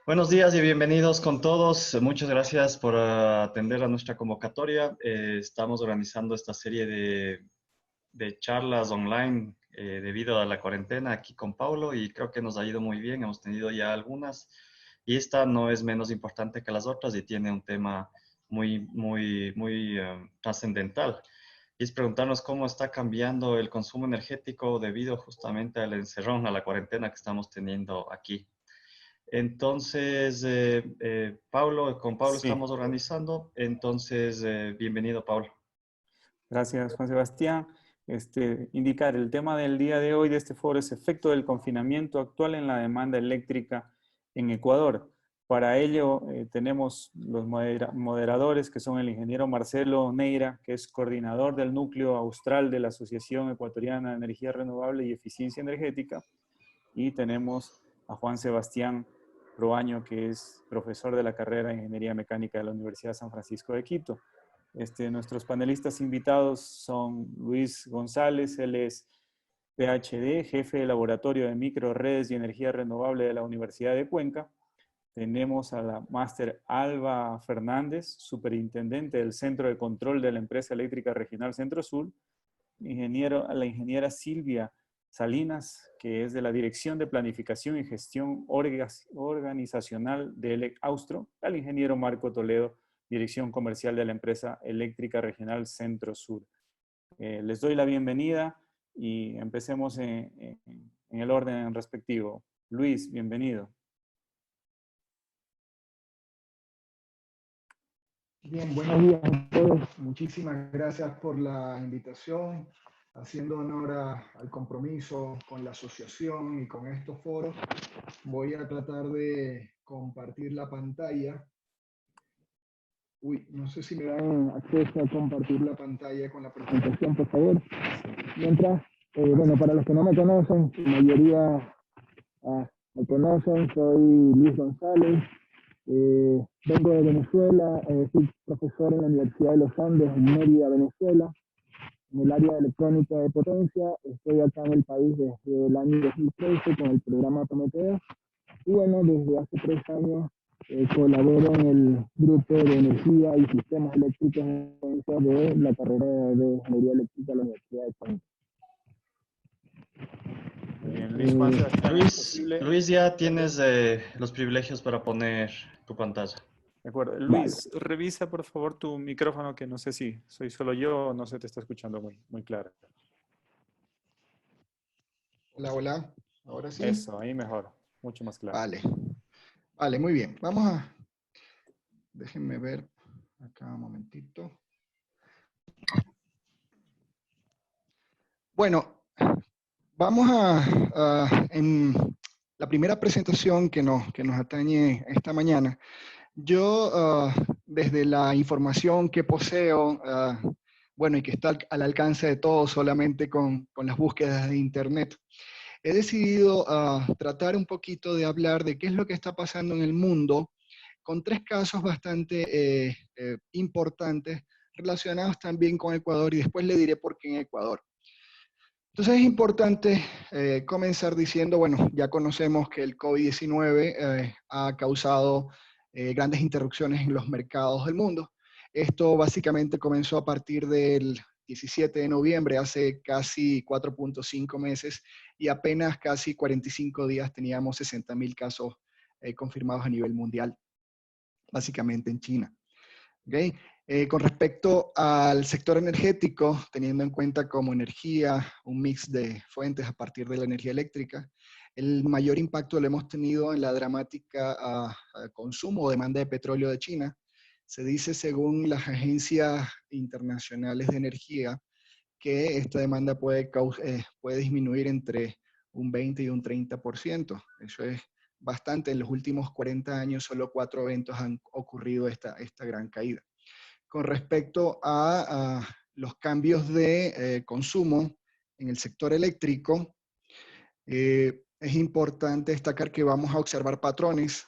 Buenos días y bienvenidos con todos. Muchas gracias por atender a nuestra convocatoria. Estamos organizando esta serie de charlas online debido a la cuarentena aquí con Paulo y creo que nos ha ido muy bien. Hemos tenido ya algunas y esta no es menos importante que las otras y tiene un tema muy trascendental. Y es preguntarnos cómo está cambiando el consumo energético debido justamente al encerrón, a la cuarentena que estamos teniendo aquí. Entonces, con Pablo Sí, estamos organizando. Entonces, bienvenido, Pablo. gracias Juan Sebastián. Indicar el tema del día de hoy de este foro es efecto del confinamiento actual en la demanda eléctrica en Ecuador. Para ello tenemos los moderadores que son el ingeniero Marcelo Neira, que es coordinador del núcleo austral de la Asociación Ecuatoriana de Energía Renovable y Eficiencia Energética, y tenemos a Juan Sebastián Proaño, que es profesor de la carrera de Ingeniería Mecánica de la Universidad San Francisco de Quito. Nuestros panelistas invitados son Luis González, él es PhD, jefe de laboratorio de microredes y energía renovable de la Universidad de Cuenca. Tenemos a la máster Alba Fernández, superintendente del Centro de Control de la Empresa Eléctrica Regional Centro Sur. A la ingeniera Silvia Salinas, que es de la Dirección de Planificación y Gestión Organizacional de ELEC Austro. Al ingeniero Marco Toledo, Dirección Comercial de la Empresa Eléctrica Regional Centro Sur. Les doy la bienvenida y empecemos en el orden respectivo. Luis, bienvenido. Bien, buenos días a todos. Muchísimas gracias por la invitación, haciendo honor al compromiso con la asociación y con estos foros. Voy a tratar de compartir la pantalla. Uy, no sé si me dan acceso a compartir la pantalla con la presentación, por favor. Mientras, bueno, para los que no me conocen, la mayoría me conocen, soy Luis González. Vengo de Venezuela, soy profesor en la Universidad de los Andes, en Mérida, Venezuela, en el área de electrónica de potencia. Estoy acá en el país desde el año 2013 con el programa Prometeo. Y bueno, desde hace 3 años colaboro en el grupo de energía y sistemas eléctricos de la carrera de ingeniería eléctrica de la Universidad de Cuenca. Bien, Luis, Juan Sebastián, ¿es posible? Luis, ya tienes los privilegios para poner tu pantalla. De acuerdo. Luis, vale. Revisa por favor tu micrófono, que no sé si soy solo yo o no se te está escuchando muy claro. Hola, hola. Ahora sí. Eso, ahí mejor. Mucho más claro. Vale. Vale, muy bien. Vamos a... Déjenme ver acá un momentito. Bueno, vamos en la primera presentación que nos atañe esta mañana. Yo, desde la información que poseo, bueno, y que está al alcance de todos solamente con las búsquedas de Internet, he decidido tratar un poquito de hablar de qué es lo que está pasando en el mundo con 3 casos bastante importantes relacionados también con Ecuador, y después le diré por qué en Ecuador. Entonces es importante comenzar diciendo, bueno, ya conocemos que el COVID-19 ha causado grandes interrupciones en los mercados del mundo. Esto básicamente comenzó a partir del 17 de noviembre, hace casi 4.5 meses, y apenas casi 45 días teníamos 60.000 casos confirmados a nivel mundial, básicamente en China. ¿Okay? Con respecto al sector energético, teniendo en cuenta como energía un mix de fuentes a partir de la energía eléctrica, el mayor impacto lo hemos tenido en la dramática consumo o demanda de petróleo de China. Se dice, según las agencias internacionales de energía, que esta demanda puede disminuir entre un 20 y un 30%. Eso es bastante. En los últimos 40 años, solo 4 eventos han ocurrido esta gran caída. Con respecto a los cambios de consumo en el sector eléctrico, es importante destacar que vamos a observar patrones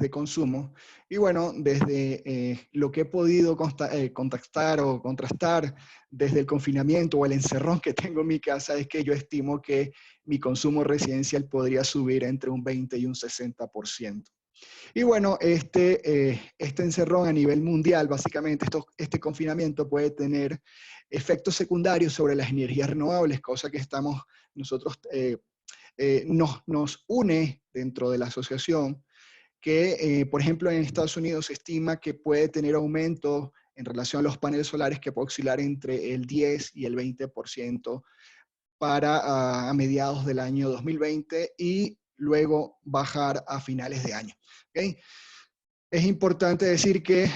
de consumo. Y bueno, desde lo que he podido contactar o contrastar desde el confinamiento o el encerrón que tengo en mi casa, es que yo estimo que mi consumo residencial podría subir entre un 20 y un 60%. Y bueno, este encerrón a nivel mundial, básicamente este confinamiento puede tener efectos secundarios sobre las energías renovables, cosa que nosotros nos une dentro de la asociación, que por ejemplo en Estados Unidos se estima que puede tener aumentos en relación a los paneles solares que puede oscilar entre el 10 y el 20% para a mediados del año 2020 y luego bajar a finales de año. ¿Okay? Es importante decir que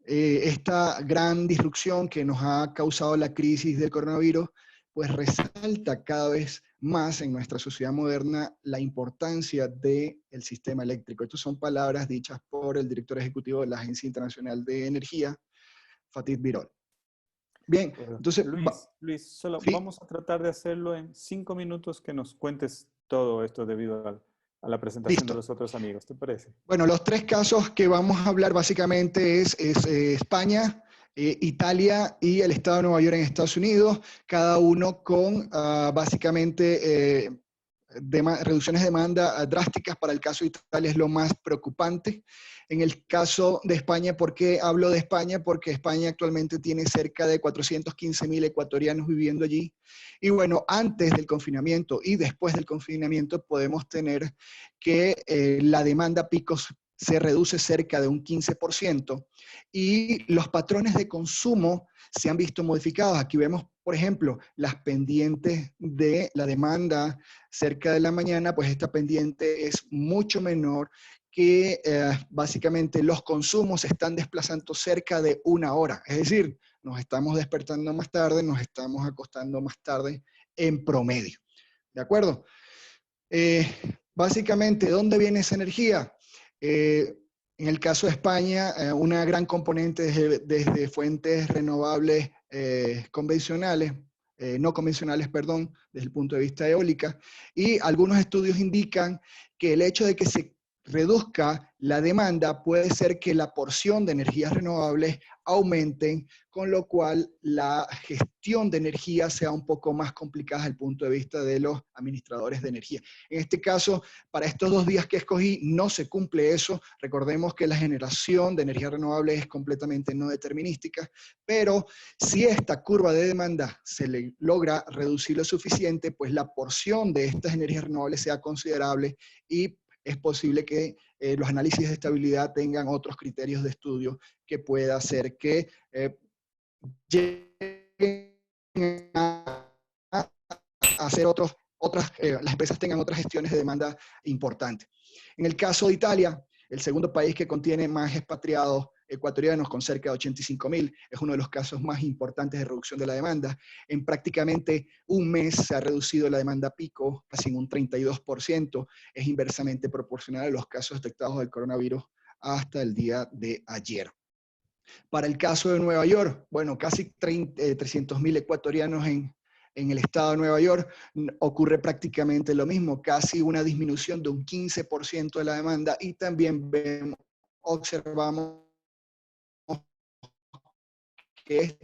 esta gran disrupción que nos ha causado la crisis del coronavirus, pues resalta cada vez más en nuestra sociedad moderna la importancia del sistema eléctrico. Estas son palabras dichas por el director ejecutivo de la Agencia Internacional de Energía, Fatih Birol. Bien, entonces... Luis, solo ¿sí? vamos a tratar de hacerlo en 5 minutos, que nos cuentes todo esto debido a la presentación de los otros amigos, ¿te parece? Bueno, los 3 casos que vamos a hablar básicamente es España, Italia y el estado de Nueva York en Estados Unidos, cada uno con básicamente reducciones de demanda drásticas. Para el caso de Italia es lo más preocupante. En el caso de España, ¿por qué hablo de España? Porque España actualmente tiene cerca de 415.000 ecuatorianos viviendo allí. Y bueno, antes del confinamiento y después del confinamiento podemos tener que la demanda picos se reduce cerca de un 15% y los patrones de consumo se han visto modificados. Aquí vemos, por ejemplo, las pendientes de la demanda cerca de la mañana, pues esta pendiente es mucho menor que básicamente los consumos se están desplazando cerca de 1 hora. Es decir, nos estamos despertando más tarde, nos estamos acostando más tarde en promedio. ¿De acuerdo? Básicamente, ¿dónde viene esa energía? En el caso de España, una gran componente desde fuentes renovables convencionales, no convencionales, perdón, desde el punto de vista eólica, y algunos estudios indican que el hecho de que se reduzca la demanda puede ser que la porción de energías renovables aumenten, con lo cual la gestión de energía sea un poco más complicada desde el punto de vista de los administradores de energía. En este caso, para estos 2 días que escogí, no se cumple eso. Recordemos que la generación de energía renovable es completamente no determinística, pero si esta curva de demanda se le logra reducir lo suficiente, pues la porción de estas energías renovables sea considerable y es posible que los análisis de estabilidad tengan otros criterios de estudio que pueda hacer que lleguen a hacer las empresas tengan otras gestiones de demanda importantes. En el caso de Italia, el segundo país que contiene más expatriados ecuatorianos, con cerca de 85.000, es uno de los casos más importantes de reducción de la demanda. En prácticamente un mes se ha reducido la demanda pico casi en un 32%, es inversamente proporcional a los casos detectados del coronavirus hasta el día de ayer. Para el caso de Nueva York, bueno, casi 300.000 ecuatorianos en el estado de Nueva York, ocurre prácticamente lo mismo, casi una disminución de un 15% de la demanda, y también observamos que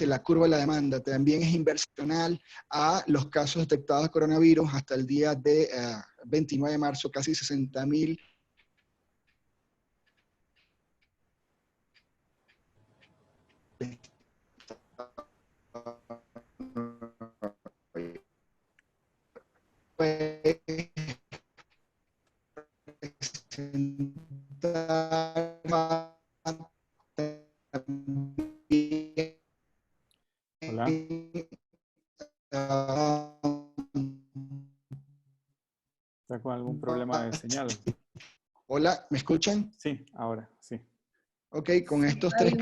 la curva de la demanda también es inversional a los casos detectados de coronavirus hasta el día de 29 de marzo, casi 60.000. Hola. ¿Está con algún problema de señal? Hola, ¿me escuchan? Sí, ahora, sí. Ok, con estos 3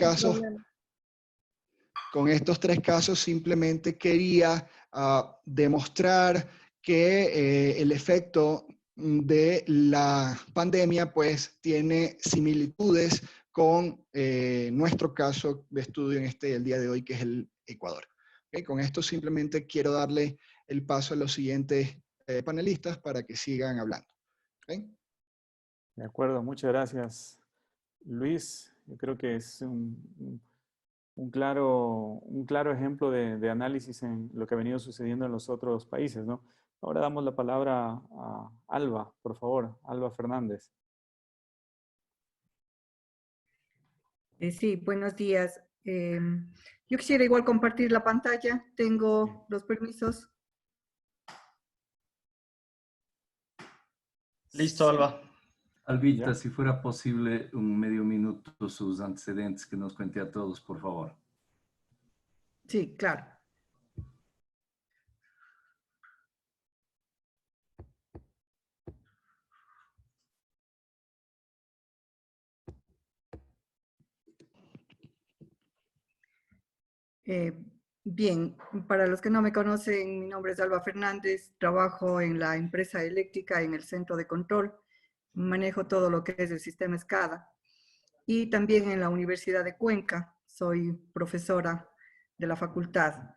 casos, simplemente quería demostrar que el efecto de la pandemia pues tiene similitudes con nuestro caso de estudio en el día de hoy, que es el Ecuador. Okay, con esto simplemente quiero darle el paso a los siguientes panelistas para que sigan hablando. Okay. De acuerdo, muchas gracias, Luis. Yo creo que es un claro ejemplo de análisis en lo que ha venido sucediendo en los otros países, ¿no? Ahora damos la palabra a Alba, por favor, Alba Fernández. Sí, buenos días. Yo quisiera igual compartir la pantalla. Tengo los permisos. Listo, Alba. Albita, Ya. si fuera posible, un medio minuto sus antecedentes, que nos cuente a todos, por favor. Sí, claro. Bien, para los que no me conocen, mi nombre es Alba Fernández, trabajo en la empresa eléctrica en el centro de control, manejo todo lo que es el sistema SCADA y también en la Universidad de Cuenca, soy profesora de la facultad.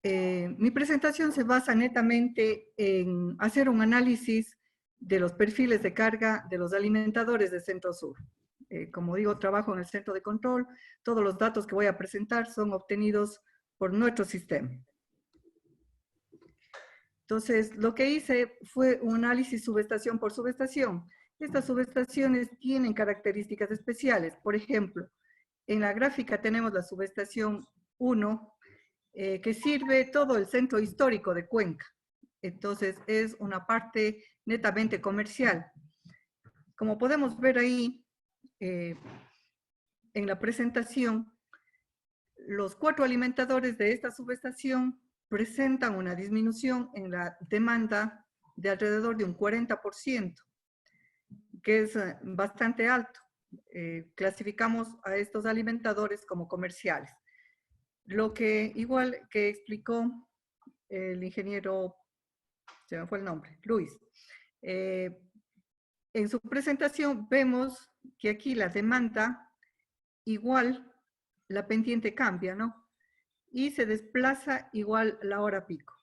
Mi presentación se basa netamente en hacer un análisis de los perfiles de carga de los alimentadores de Centro Sur. Como digo, trabajo en el centro de control, todos los datos que voy a presentar son obtenidos por nuestro sistema. Entonces, lo que hice fue un análisis subestación por subestación. Estas subestaciones tienen características especiales. Por ejemplo, en la gráfica tenemos la subestación 1, que sirve todo el centro histórico de Cuenca. Entonces, es una parte netamente comercial. Como podemos ver ahí, en la presentación, los 4 alimentadores de esta subestación presentan una disminución en la demanda de alrededor de un 40%, que es bastante alto. Clasificamos a estos alimentadores como comerciales. Lo que igual que explicó el ingeniero, se me fue el nombre, Luis, en su presentación vemos que aquí la demanda igual la pendiente cambia, ¿no? Y se desplaza igual la hora pico.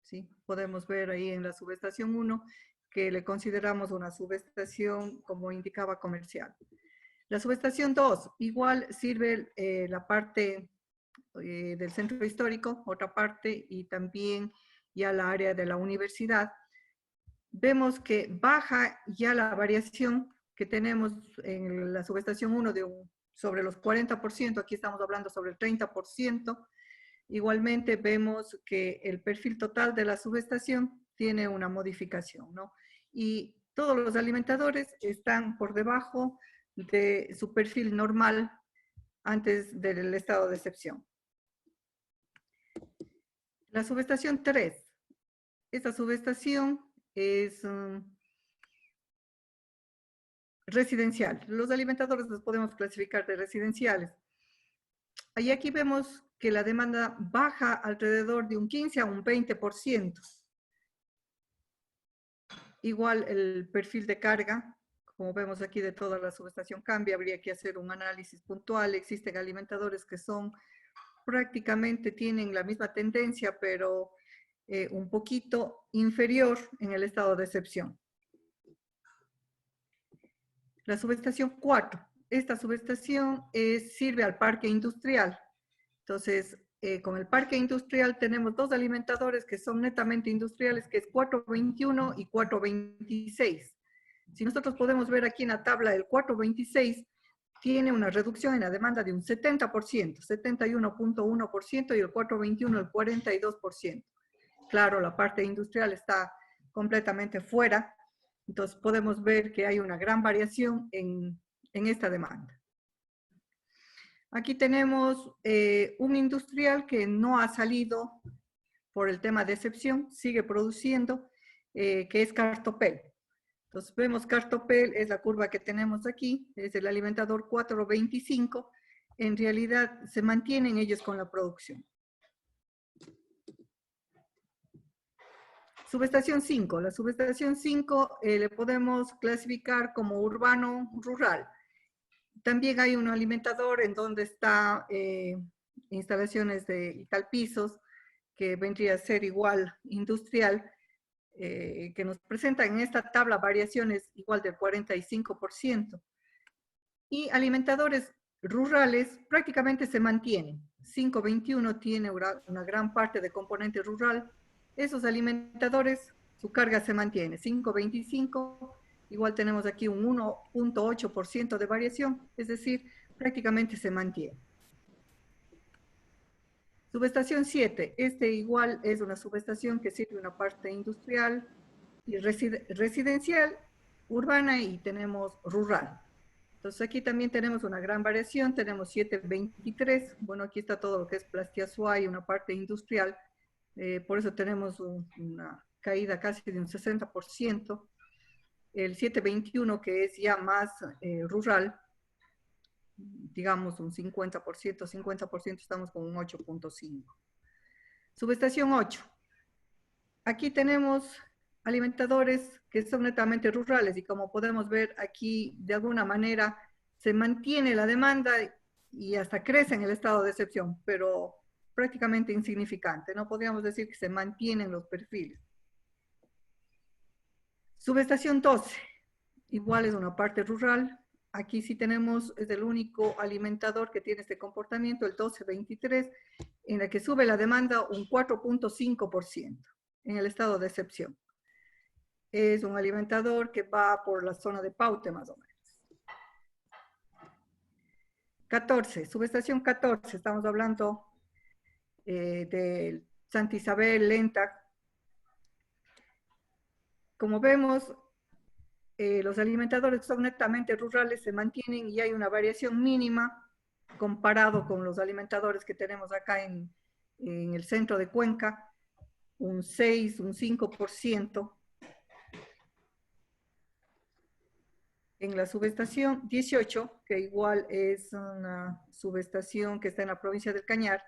¿Sí? Podemos ver ahí en la subestación 1 que le consideramos una subestación, como indicaba, comercial. La subestación 2 igual sirve la parte del centro histórico, otra parte, y también ya la área de la universidad. Vemos que baja ya la variación que tenemos en la subestación 1 sobre los 40%, aquí estamos hablando sobre el 30%. Igualmente vemos que el perfil total de la subestación tiene una modificación, ¿no? Y todos los alimentadores están por debajo de su perfil normal antes del estado de excepción. La subestación 3. Esta subestación es residencial. Los alimentadores los podemos clasificar de residenciales. Y aquí vemos que la demanda baja alrededor de un 15 a un 20%. Igual el perfil de carga, como vemos aquí de toda la subestación cambia, habría que hacer un análisis puntual. Existen alimentadores que son prácticamente tienen la misma tendencia, pero un poquito inferior en el estado de excepción. La subestación 4. Esta subestación sirve al parque industrial. Entonces, con el parque industrial tenemos 2 alimentadores que son netamente industriales, que es 421 y 426. Si nosotros podemos ver aquí en la tabla, el 426 tiene una reducción en la demanda de un 70%, 71.1%, y el 421 el 42%. Claro, la parte industrial está completamente fuera, entonces podemos ver que hay una gran variación en esta demanda. Aquí tenemos un industrial que no ha salido por el tema de excepción, sigue produciendo, que es Cartopel. Entonces vemos Cartopel, es la curva que tenemos aquí, es el alimentador 425, en realidad se mantienen ellos con la producción. Subestación 5, la subestación 5 le podemos clasificar como urbano-rural. También hay un alimentador en donde está instalaciones de Italpisos, que vendría a ser igual industrial, que nos presentan en esta tabla variaciones igual del 45%. Y alimentadores rurales prácticamente se mantienen. 521 tiene una gran parte de componente rural, Esos alimentadores, su carga se mantiene, 5.25, igual tenemos aquí un 1.8% de variación, es decir, prácticamente se mantiene. Subestación 7, este igual es una subestación que sirve una parte industrial y residencial, urbana y tenemos rural. Entonces aquí también tenemos una gran variación, tenemos 7.23, bueno aquí está todo lo que es Plastiazuay, una parte industrial, por eso tenemos una caída casi de un 60%, el 7.21 que es ya más rural, digamos un 50%, estamos con un 8.5. Subestación 8. Aquí tenemos alimentadores que son netamente rurales y como podemos ver aquí, de alguna manera, se mantiene la demanda y hasta crece en el estado de excepción, pero prácticamente insignificante. No podríamos decir que se mantienen los perfiles. Subestación 12. Igual es una parte rural. Aquí sí tenemos, es el único alimentador que tiene este comportamiento, el 12.23, en la que sube la demanda un 4.5% en el estado de excepción. Es un alimentador que va por la zona de Paute más o menos. 14, subestación 14, estamos hablando de Santa Isabel, Lenta. Como vemos, los alimentadores que son netamente rurales se mantienen y hay una variación mínima comparado con los alimentadores que tenemos acá en el centro de Cuenca, un 6, un 5%. En la subestación 18, que igual es una subestación que está en la provincia del Cañar,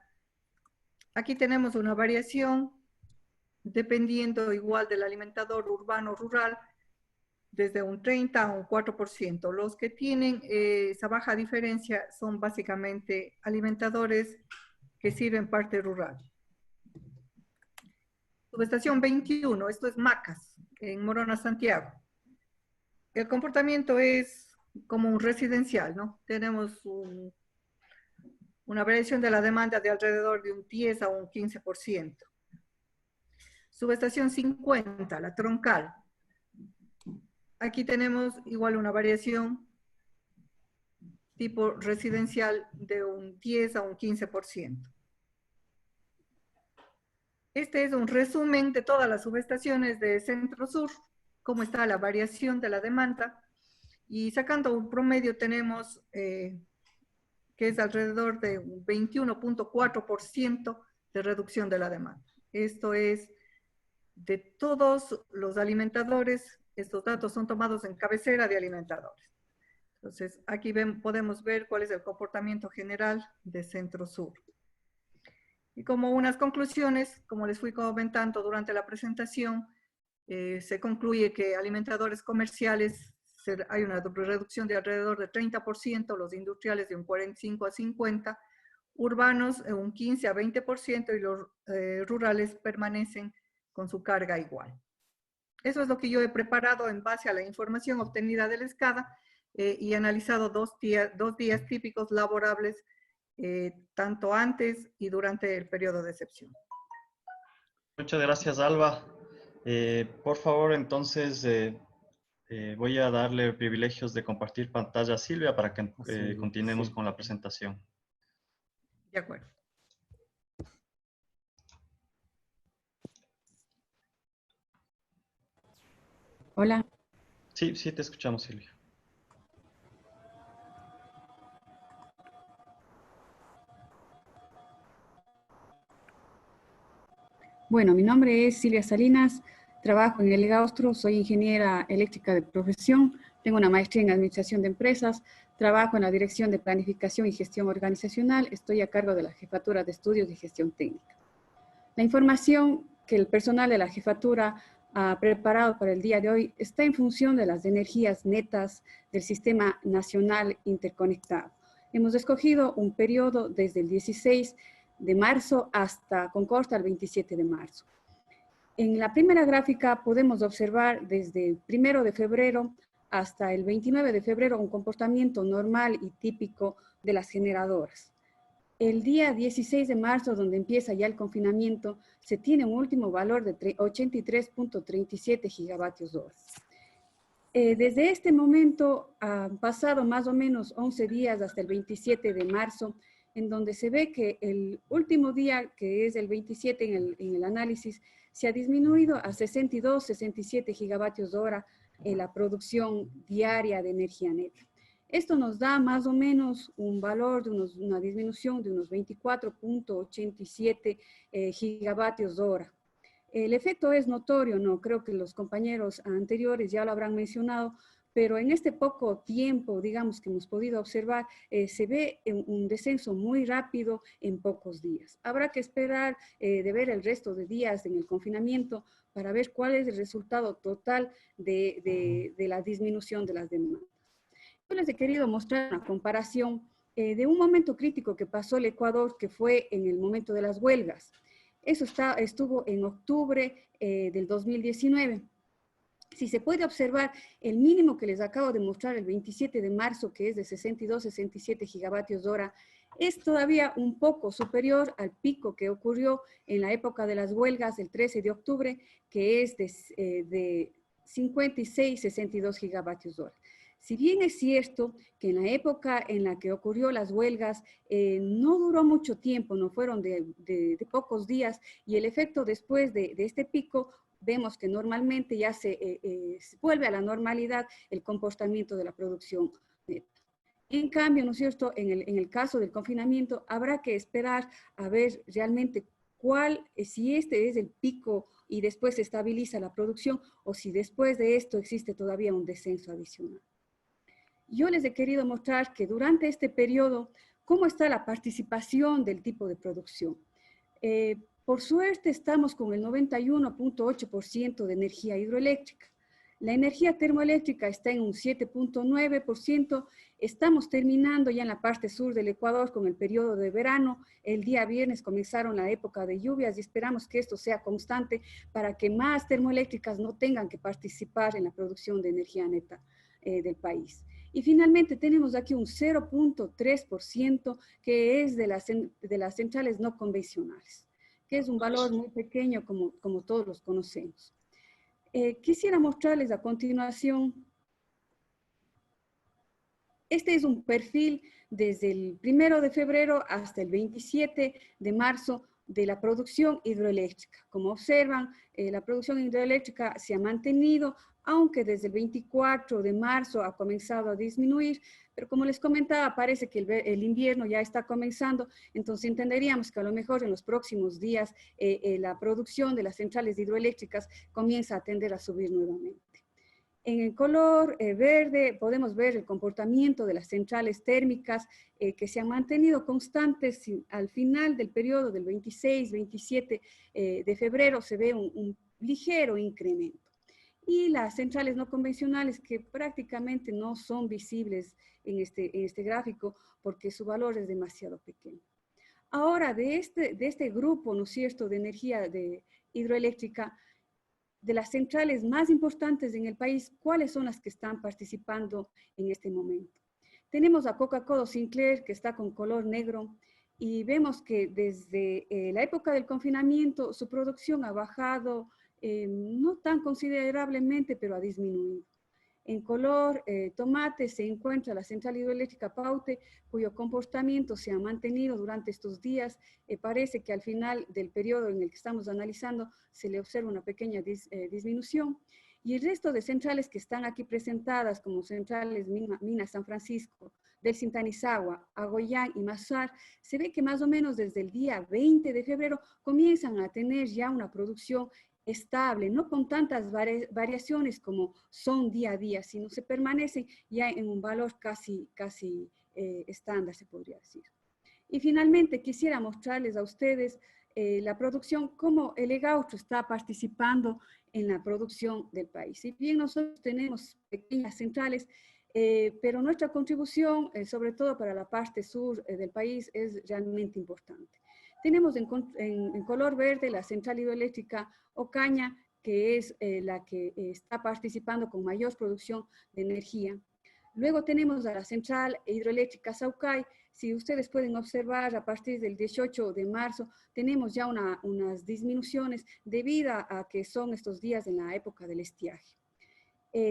aquí tenemos una variación dependiendo igual del alimentador urbano rural, desde un 30 a un 4%. Los que tienen esa baja diferencia son básicamente alimentadores que sirven parte rural. Subestación 21, esto es Macas, en Morona, Santiago. El comportamiento es como un residencial, ¿no? Tenemos una variación de la demanda de alrededor de un 10 a un 15%. Subestación 50, la troncal. Aquí tenemos igual una variación tipo residencial de un 10 a un 15%. Este es un resumen de todas las subestaciones de Centro-Sur, cómo está la variación de la demanda. Y sacando un promedio tenemos que es alrededor de un 21.4% de reducción de la demanda. Esto es de todos los alimentadores, estos datos son tomados en cabecera de alimentadores. Entonces, aquí podemos ver cuál es el comportamiento general de Centro-Sur. Y como unas conclusiones, como les fui comentando durante la presentación, se concluye que alimentadores comerciales hay una reducción de alrededor de 30%, los industriales de un 45 a 50%, urbanos un 15 a 20% y los rurales permanecen con su carga igual. Eso es lo que yo he preparado en base a la información obtenida del SCADA y analizado dos días típicos laborables, tanto antes y durante el periodo de excepción. Muchas gracias, Alba. Por favor, entonces, voy a darle privilegios de compartir pantalla a Silvia para que continuemos con la presentación. De acuerdo. Hola. Sí, sí, te escuchamos, Silvia. Bueno, mi nombre es Silvia Salinas, trabajo en el Gaustro, soy ingeniera eléctrica de profesión, tengo una maestría en administración de empresas, trabajo en la Dirección de Planificación y Gestión Organizacional, estoy a cargo de la Jefatura de Estudios de Gestión Técnica. La información que el personal de la jefatura ha preparado para el día de hoy está en función de las energías netas del Sistema Nacional Interconectado. Hemos escogido un periodo desde el 16 de marzo con corte al 27 de marzo. En la primera gráfica podemos observar desde el 1 de febrero hasta el 29 de febrero un comportamiento normal y típico de las generadoras. El día 16 de marzo, donde empieza ya el confinamiento, se tiene un último valor de 83.37 gigavatios hora. Desde este momento han pasado más o menos 11 días hasta el 27 de marzo, en donde se ve que el último día, que es el 27 en el análisis, se ha disminuido a 62, 67 gigavatios hora en la producción diaria de energía neta. Esto nos da más o menos un valor de una disminución de unos 24.87 gigavatios hora. El efecto es notorio, ¿no? Creo que los compañeros anteriores ya lo habrán mencionado, pero en este poco tiempo, digamos, que hemos podido observar, se ve un descenso muy rápido en pocos días. Habrá que esperar de ver el resto de días en el confinamiento para ver cuál es el resultado total de la disminución de las demandas. Yo les he querido mostrar una comparación de un momento crítico que pasó el Ecuador, que fue en el momento de las huelgas. Eso estuvo en octubre del 2019. Si se puede observar, el mínimo que les acabo de mostrar el 27 de marzo, que es de 62, 67 gigavatios hora, es todavía un poco superior al pico que ocurrió en la época de las huelgas el 13 de octubre, que es de 56, 62 gigavatios hora. Si bien es cierto que en la época en la que ocurrió las huelgas no duró mucho tiempo, no fueron de pocos días, y el efecto después de este pico, vemos que normalmente ya se vuelve a la normalidad el comportamiento de la producción neta. En cambio, ¿no es cierto?, en el caso del confinamiento, habrá que esperar a ver realmente si este es el pico y después se estabiliza la producción, o si después de esto existe todavía un descenso adicional. Yo les he querido mostrar que durante este periodo, cómo está la participación del tipo de producción. Por suerte, estamos con el 91.8% de energía hidroeléctrica. La energía termoeléctrica está en un 7.9%. Estamos terminando ya en la parte sur del Ecuador con el periodo de verano. El día viernes comenzaron la época de lluvias y esperamos que esto sea constante para que más termoeléctricas no tengan que participar en la producción de energía neta del país. Y finalmente tenemos aquí un 0.3% que es de las centrales no convencionales, que es un valor muy pequeño como todos los conocemos. Quisiera mostrarles a continuación, este es un perfil desde el 1 de febrero hasta el 27 de marzo de la producción hidroeléctrica. Como observan, la producción hidroeléctrica se ha mantenido, aunque desde el 24 de marzo ha comenzado a disminuir, pero como les comentaba, parece que el invierno ya está comenzando, entonces entenderíamos que a lo mejor en los próximos días la producción de las centrales hidroeléctricas comienza a tender a subir nuevamente. En el color verde podemos ver el comportamiento de las centrales térmicas que se han mantenido constantes. Al final del periodo del 26-27 de febrero se ve un ligero incremento. Y las centrales no convencionales que prácticamente no son visibles en este gráfico porque su valor es demasiado pequeño. Ahora, de este grupo, ¿no es cierto?, de energía hidroeléctrica, de las centrales más importantes en el país, ¿cuáles son las que están participando en este momento? Tenemos a Coca-Cola Sinclair, que está con color negro, y vemos que desde la época del confinamiento su producción ha bajado, no tan considerablemente, pero ha disminuido. En color tomate se encuentra la central hidroeléctrica Paute, cuyo comportamiento se ha mantenido durante estos días. Parece que al final del periodo en el que estamos analizando se le observa una pequeña disminución. Y el resto de centrales que están aquí presentadas, como centrales Mina San Francisco, del Sintanizagua, Agoyán y Mazar, se ve que más o menos desde el día 20 de febrero comienzan a tener ya una producción estable, no con tantas variaciones como son día a día, sino se permanecen ya en un valor casi estándar, se podría decir. Y finalmente quisiera mostrarles a ustedes la producción, cómo el EGAUSTRO está participando en la producción del país. Si bien nosotros tenemos pequeñas centrales, pero nuestra contribución, sobre todo para la parte sur del país, es realmente importante. Tenemos en color verde la central hidroeléctrica Ocaña, que es la que está participando con mayor producción de energía. Luego tenemos a la central hidroeléctrica Saucay, Si ustedes pueden observar, a partir del 18 de marzo tenemos ya unas disminuciones debido a que son estos días en la época del estiaje.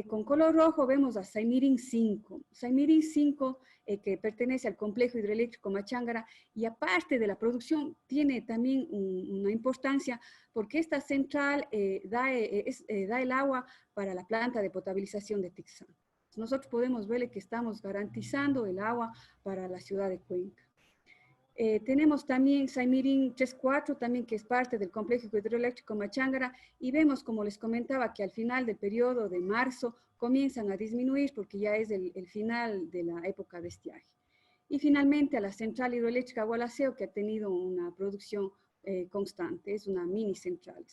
Con color rojo vemos a Saimirín 5. Saimirín 5, que pertenece al complejo hidroeléctrico Machangara, y aparte de la producción, tiene también una importancia porque esta central da el agua para la planta de potabilización de Tixán. Nosotros podemos ver que estamos garantizando el agua para la ciudad de Cuenca. Tenemos también Saimirín 3-4, también que es parte del complejo hidroeléctrico Machangara, y vemos, como les comentaba, que al final del periodo de marzo comienzan a disminuir porque ya es el final de la época de estiaje. Y finalmente a la central hidroeléctrica Gualaceo, que ha tenido una producción constante, es una mini central.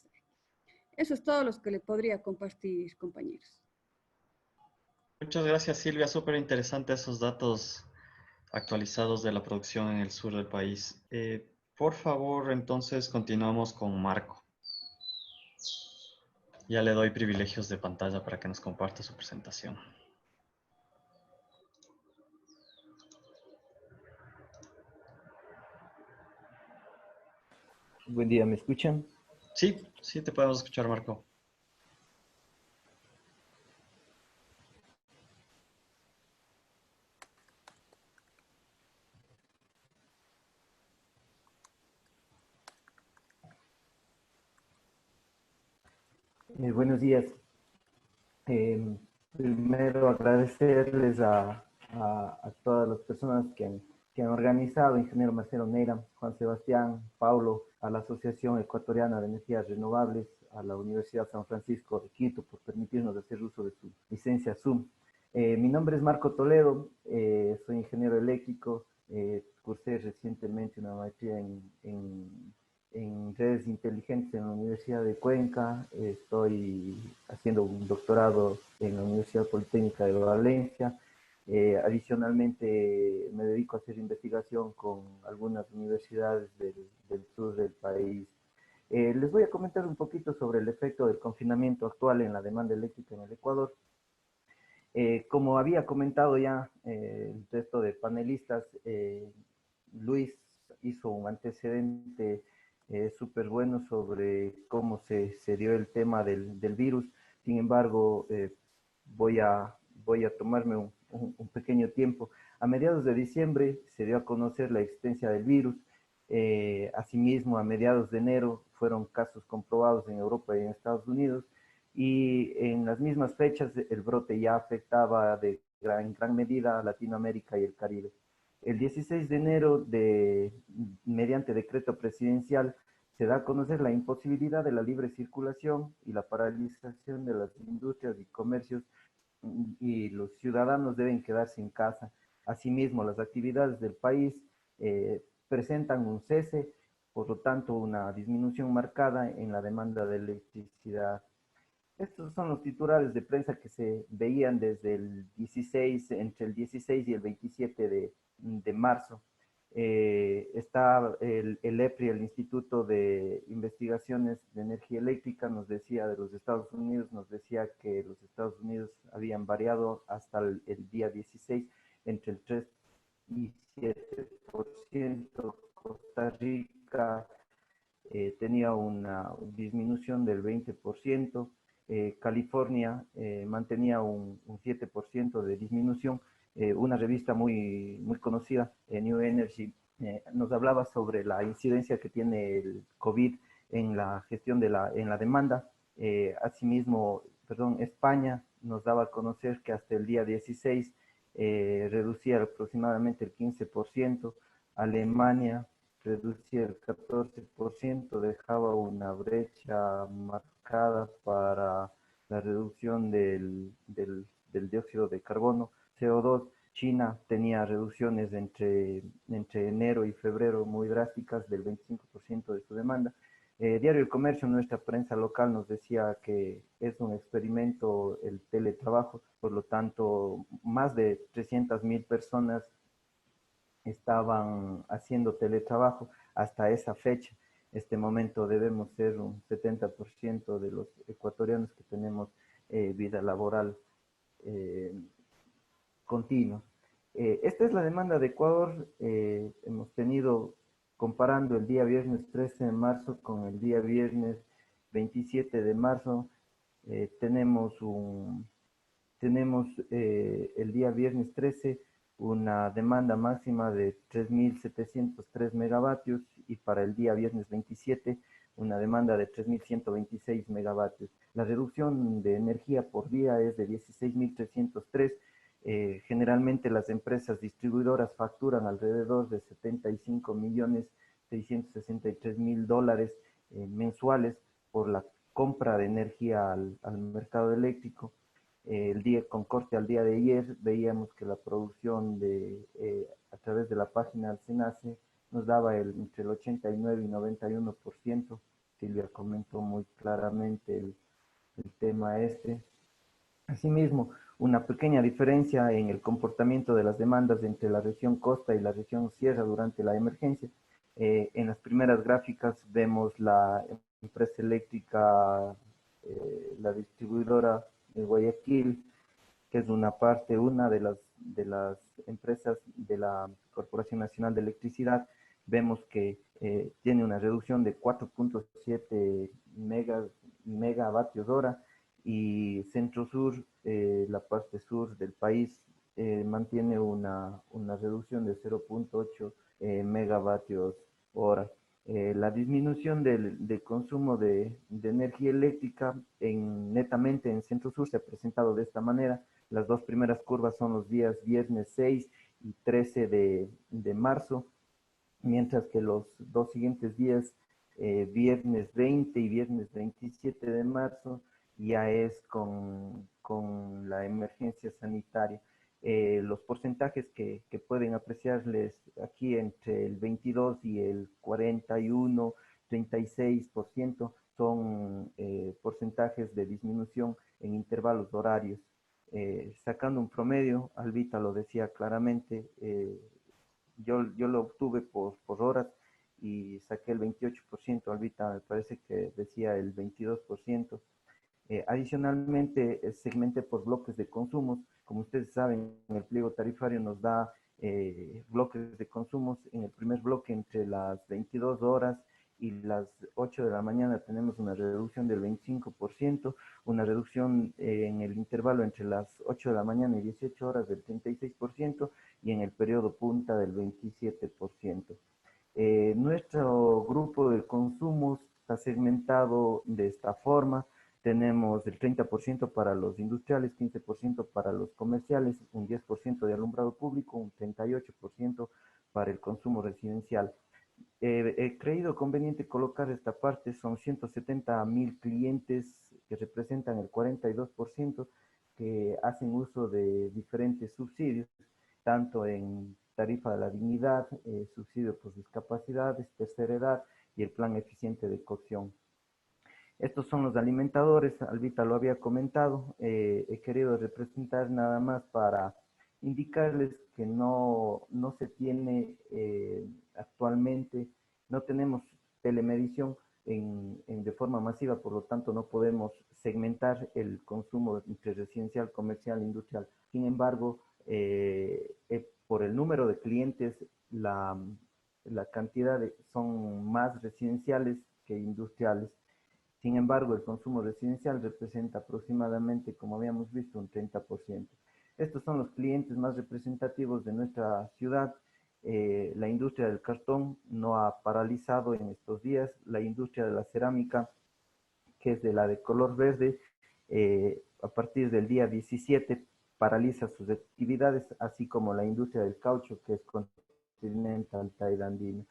Eso es todo lo que les podría compartir, compañeros. Muchas gracias, Silvia. Súper interesante esos datos actualizados de la producción en el sur del país. Por favor, entonces continuamos con Marco. Ya le doy privilegios de pantalla para que nos comparta su presentación. Buen día, ¿me escuchan? Sí, sí, te podemos escuchar, Marco. Buenos días. Primero agradecerles a todas las personas que han organizado, Ingeniero Marcelo Neira, Juan Sebastián, Paulo, a la Asociación Ecuatoriana de Energías Renovables, a la Universidad San Francisco de Quito por permitirnos hacer uso de su licencia Zoom. Mi nombre es Marco Toledo, soy ingeniero eléctrico, cursé recientemente una maestría en redes inteligentes en la Universidad de Cuenca, estoy haciendo un doctorado en la Universidad Politécnica de Valencia. Adicionalmente me dedico a hacer investigación con algunas universidades del sur del país. Les voy a comentar un poquito sobre el efecto del confinamiento actual en la demanda eléctrica en el Ecuador. Como había comentado ya el resto de panelistas, Luis hizo un antecedente súper bueno sobre cómo se dio el tema del virus. Sin embargo, voy a tomarme un pequeño tiempo. A mediados de diciembre se dio a conocer la existencia del virus. Asimismo, a mediados de enero fueron casos comprobados en Europa y en Estados Unidos. Y en las mismas fechas el brote ya afectaba en gran medida a Latinoamérica y el Caribe. El 16 de enero, mediante decreto presidencial, se da a conocer la imposibilidad de la libre circulación y la paralización de las industrias y comercios, y los ciudadanos deben quedarse en casa. Asimismo, las actividades del país presentan un cese, por lo tanto, una disminución marcada en la demanda de electricidad. Estos son los titulares de prensa que se veían desde entre el 16 y el 27 de marzo. Está el EPRI, el Instituto de Investigaciones de Energía Eléctrica, nos decía de los Estados Unidos, nos decía que los Estados Unidos habían variado hasta el día 16 entre el 3 y 7%. Costa Rica tenía una disminución del 20%. California mantenía un 7% de disminución. Una revista muy conocida, New Energy, nos hablaba sobre la incidencia que tiene el COVID en la gestión en la demanda. Asimismo, España nos daba a conocer que hasta el día 16 reducía aproximadamente el 15%. Alemania reducía el 14%, dejaba una brecha marcada para la reducción del dióxido de carbono, CO2. China tenía reducciones entre enero y febrero muy drásticas del 25% de su demanda. Diario El Comercio, nuestra prensa local, nos decía que es un experimento el teletrabajo, por lo tanto, más de 300.000 personas estaban haciendo teletrabajo hasta esa fecha. Este momento debemos ser un 70% de los ecuatorianos que tenemos vida laboral continua. Esta es la demanda de Ecuador. Hemos tenido, comparando el día viernes 13 de marzo con el día viernes 27 de marzo, tenemos el día viernes 13 una demanda máxima de 3.703 megavatios y para el día viernes 27 una demanda de 3.126 megavatios. La reducción de energía por día es de 16.303. Generalmente las empresas distribuidoras facturan alrededor de 75.663.000 dólares mensuales por la compra de energía al mercado eléctrico. Con corte al día de ayer, veíamos que la producción a través de la página del SENACE nos daba entre el 89 y 91%. Silvia comentó muy claramente el tema este. Asimismo, una pequeña diferencia en el comportamiento de las demandas entre la región costa y la región sierra durante la emergencia. En las primeras gráficas vemos la empresa eléctrica, la distribuidora de Guayaquil, que es una de las empresas de la Corporación Nacional de Electricidad. Vemos que tiene una reducción de 4.7 megavatios hora, y Centro Sur, la parte sur del país, mantiene una reducción de 0.8 megavatios hora. La disminución del consumo de energía eléctrica netamente en Centro Sur se ha presentado de esta manera. Las dos primeras curvas son los días viernes 6 y 13 de marzo, mientras que los dos siguientes días, viernes 20 y viernes 27 de marzo, ya es con la emergencia sanitaria. Los porcentajes que pueden apreciarles aquí entre el 22 y el 41, 36% son porcentajes de disminución en intervalos horarios. Sacando un promedio, Albita lo decía claramente, yo lo obtuve por horas y saqué el 28%, Albita me parece que decía el 22%. Adicionalmente, segmenté por bloques de consumos. Como ustedes saben, el pliego tarifario nos da bloques de consumos. En el primer bloque, entre las 22 horas y las 8 de la mañana, tenemos una reducción del 25%, una reducción en el intervalo entre las 8 de la mañana y 18 horas del 36%, y en el periodo punta del 27%. Nuestro grupo de consumos está segmentado de esta forma. Tenemos el 30% para los industriales, 15% para los comerciales, un 10% de alumbrado público, un 38% para el consumo residencial. He creído conveniente colocar esta parte. Son 170.000 clientes que representan el 42%, que hacen uso de diferentes subsidios, tanto en tarifa de la dignidad, subsidio por discapacidades, tercera edad y el plan eficiente de cocción. Estos son los alimentadores, Albita lo había comentado. He querido representar nada más para indicarles que no se tiene actualmente, no tenemos telemedición de forma masiva, por lo tanto no podemos segmentar el consumo entre residencial, comercial e industrial. Sin embargo, por el número de clientes, la cantidad son más residenciales que industriales. Sin embargo, el consumo residencial representa aproximadamente, como habíamos visto, un 30%. Estos son los clientes más representativos de nuestra ciudad. La industria del cartón no ha paralizado en estos días. La industria de la cerámica, que es de la de color verde, a partir del día 17 paraliza sus actividades, así como la industria del caucho, que es Continental Tire Andina.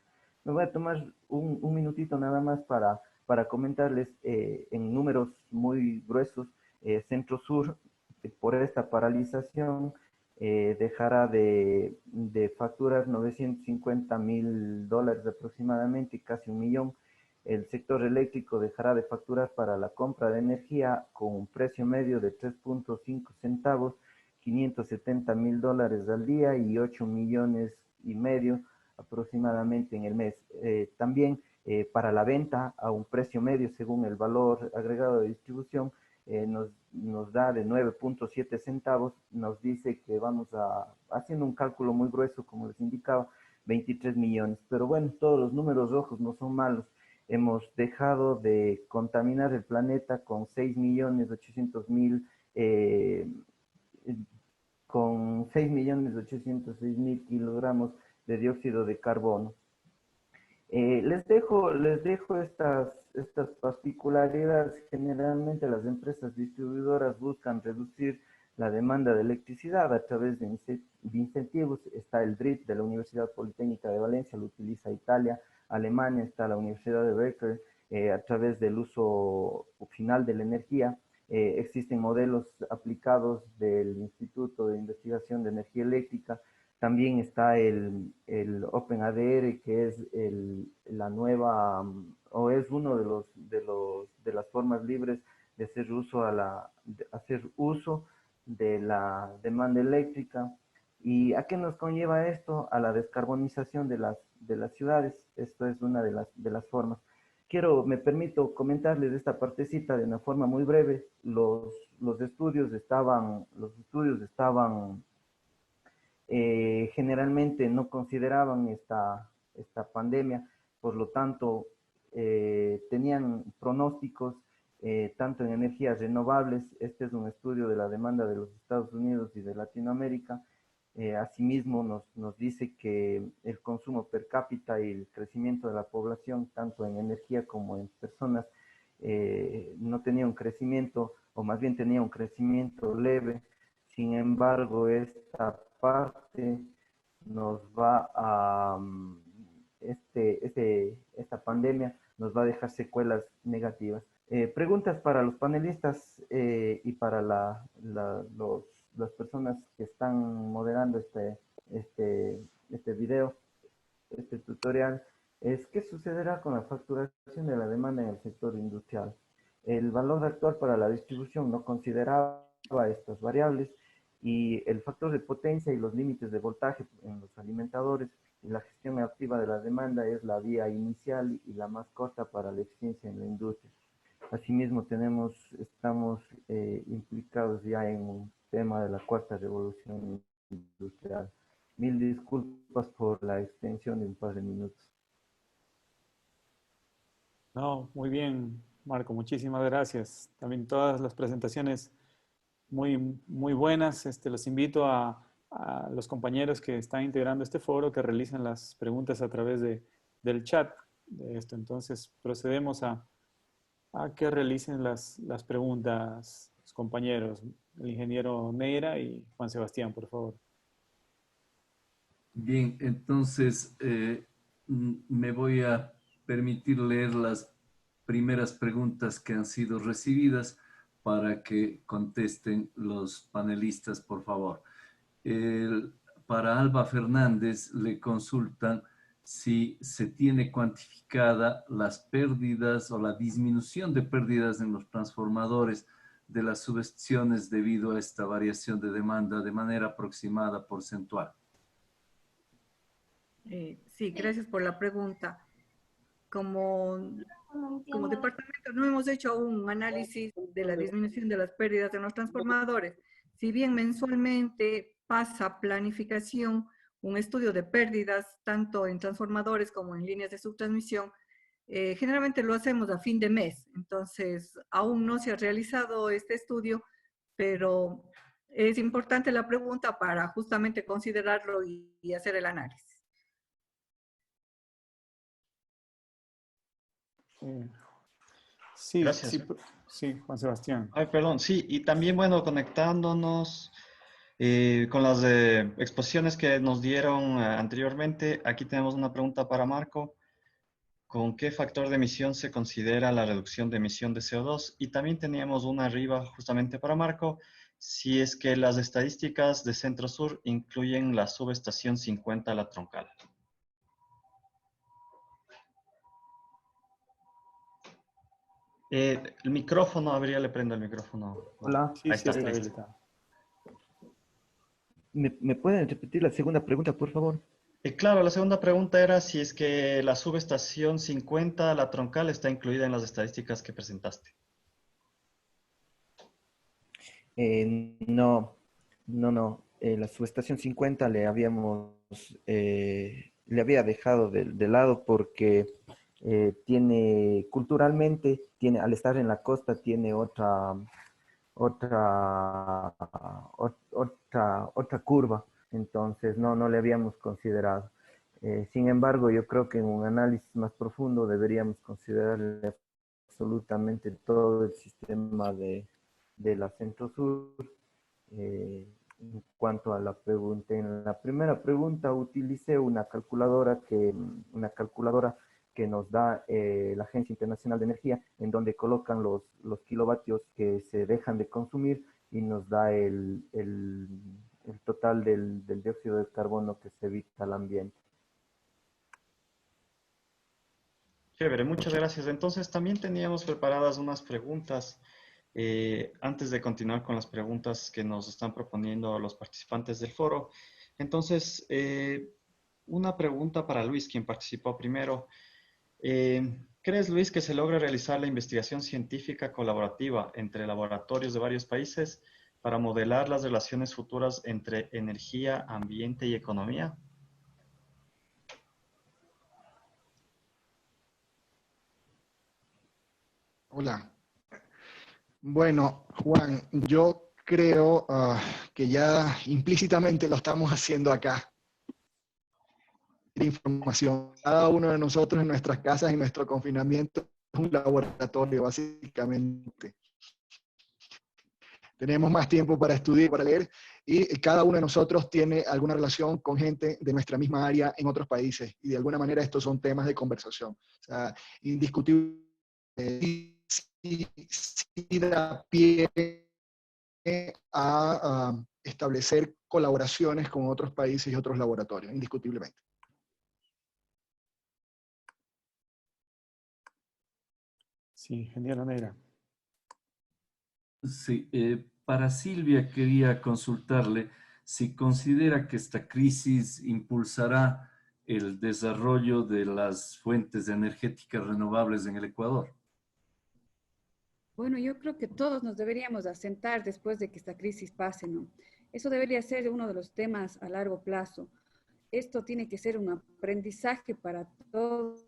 Me voy a tomar un minutito nada más para comentarles en números muy gruesos. Centro Sur, por esta paralización, dejará de facturar 950.000 dólares aproximadamente, casi 1 millón. El sector eléctrico dejará de facturar para la compra de energía con un precio medio de 3.5 centavos, 570.000 dólares al día y 8 millones y medio aproximadamente en el mes. También para la venta a un precio medio según el valor agregado de distribución, nos da de 9.7 centavos, nos dice que vamos haciendo un cálculo muy grueso, como les indicaba, 23 millones. Pero bueno, todos los números rojos no son malos. Hemos dejado de contaminar el planeta con 6.800.000 con 6.806.000 kilogramos de dióxido de carbono. Les dejo estas particularidades. Generalmente las empresas distribuidoras buscan reducir la demanda de electricidad a través de incentivos. Está el DRIP de la Universidad Politécnica de Valencia, lo utiliza Italia. Alemania está la Universidad de Becker, a través del uso final de la energía. Existen modelos aplicados del Instituto de Investigación de Energía Eléctrica. También está el OpenADR, que es la nueva, o es uno de las formas libres de hacer uso de la demanda eléctrica. ¿Y a qué nos conlleva esto? A la descarbonización de las ciudades. Esto es una de las formas. Me permito comentarles de esta partecita de una forma muy breve. Los estudios estaban generalmente no consideraban esta pandemia, por lo tanto tenían pronósticos tanto en energías renovables. Este es un estudio de la demanda de los Estados Unidos y de Latinoamérica. Asimismo nos dice que el consumo per cápita y el crecimiento de la población, tanto en energía como en personas, no tenía un crecimiento, o más bien tenía un crecimiento leve. Sin embargo, esta parte nos va a, esta pandemia nos va a dejar secuelas negativas. Preguntas para los panelistas y para las personas que están moderando este video, este tutorial, es ¿qué sucederá con la facturación de la demanda en el sector industrial? El valor actual para la distribución no consideraba estas variables, y el factor de potencia y los límites de voltaje en los alimentadores y la gestión activa de la demanda es la vía inicial y la más corta para la eficiencia en la industria. Asimismo, estamos implicados ya en un tema de la cuarta revolución industrial. Mil disculpas por la extensión de un par de minutos. No, muy bien, Marco, muchísimas gracias. También todas las presentaciones muy, muy buenas. Los invito a los compañeros que están integrando este foro que realicen las preguntas a través del chat de esto. Entonces, procedemos a que realicen las preguntas los compañeros, el ingeniero Neira y Juan Sebastián, por favor. Bien, entonces me voy a permitir leer las primeras preguntas que han sido recibidas para que contesten los panelistas, por favor. Para Alba Fernández le consultan si se tiene cuantificada las pérdidas o la disminución de pérdidas en los transformadores de las subestaciones debido a esta variación de demanda de manera aproximada porcentual. Sí, gracias por la pregunta. Como departamento no hemos hecho un análisis de la disminución de las pérdidas en los transformadores. Si bien mensualmente pasa planificación, un estudio de pérdidas, tanto en transformadores como en líneas de subtransmisión, generalmente lo hacemos a fin de mes. Entonces, aún no se ha realizado este estudio, pero es importante la pregunta para justamente considerarlo y hacer el análisis. Sí, Gracias. sí, Juan Sebastián. Ay, perdón, sí, y también, bueno, conectándonos con las exposiciones que nos dieron anteriormente, aquí tenemos una pregunta para Marco. ¿Con qué factor de emisión se considera la reducción de emisión de CO2? Y también teníamos una arriba justamente para Marco, si es que las estadísticas de Centro Sur incluyen la subestación 50 La Troncal. El micrófono, le prendo el micrófono. Hola. Sí, Ahí sí, está, está listo. habilitado. ¿Me pueden repetir la segunda pregunta, por favor? Claro, la segunda pregunta era si es que la subestación 50, La Troncal, está incluida en las estadísticas que presentaste. No, no. La subestación 50 le había dejado de lado porque al estar en la costa, tiene otra curva. Entonces, no le habíamos considerado. Sin embargo, yo creo que en un análisis más profundo deberíamos considerar absolutamente todo el sistema de la Centro-Sur. En cuanto a la pregunta, en la primera pregunta utilicé una calculadora que nos da la Agencia Internacional de Energía, en donde colocan los kilovatios que se dejan de consumir y nos da el total del dióxido de carbono que se evita al ambiente. Chévere, muchas gracias. Entonces, también teníamos preparadas unas preguntas. Antes de continuar con las preguntas que nos están proponiendo los participantes del foro. Entonces, una pregunta para Luis, quien participó primero. ¿Crees, Luis, que se logra realizar la investigación científica colaborativa entre laboratorios de varios países para modelar las relaciones futuras entre energía, ambiente y economía? Hola. Bueno, Juan, yo creo que ya implícitamente lo estamos haciendo acá. Información. Cada uno de nosotros en nuestras casas y nuestro confinamiento es un laboratorio, básicamente. Tenemos más tiempo para estudiar, para leer, y cada uno de nosotros tiene alguna relación con gente de nuestra misma área en otros países, y de alguna manera estos son temas de conversación. O sea, indiscutible, sí da pie a establecer colaboraciones con otros países y otros laboratorios, indiscutiblemente. Sí, genial, Neira. Sí, para Silvia quería consultarle si considera que esta crisis impulsará el desarrollo de las fuentes energéticas renovables en el Ecuador. Bueno, yo creo que todos nos deberíamos asentar después de que esta crisis pase, ¿no? Eso debería ser uno de los temas a largo plazo. Esto tiene que ser un aprendizaje para todos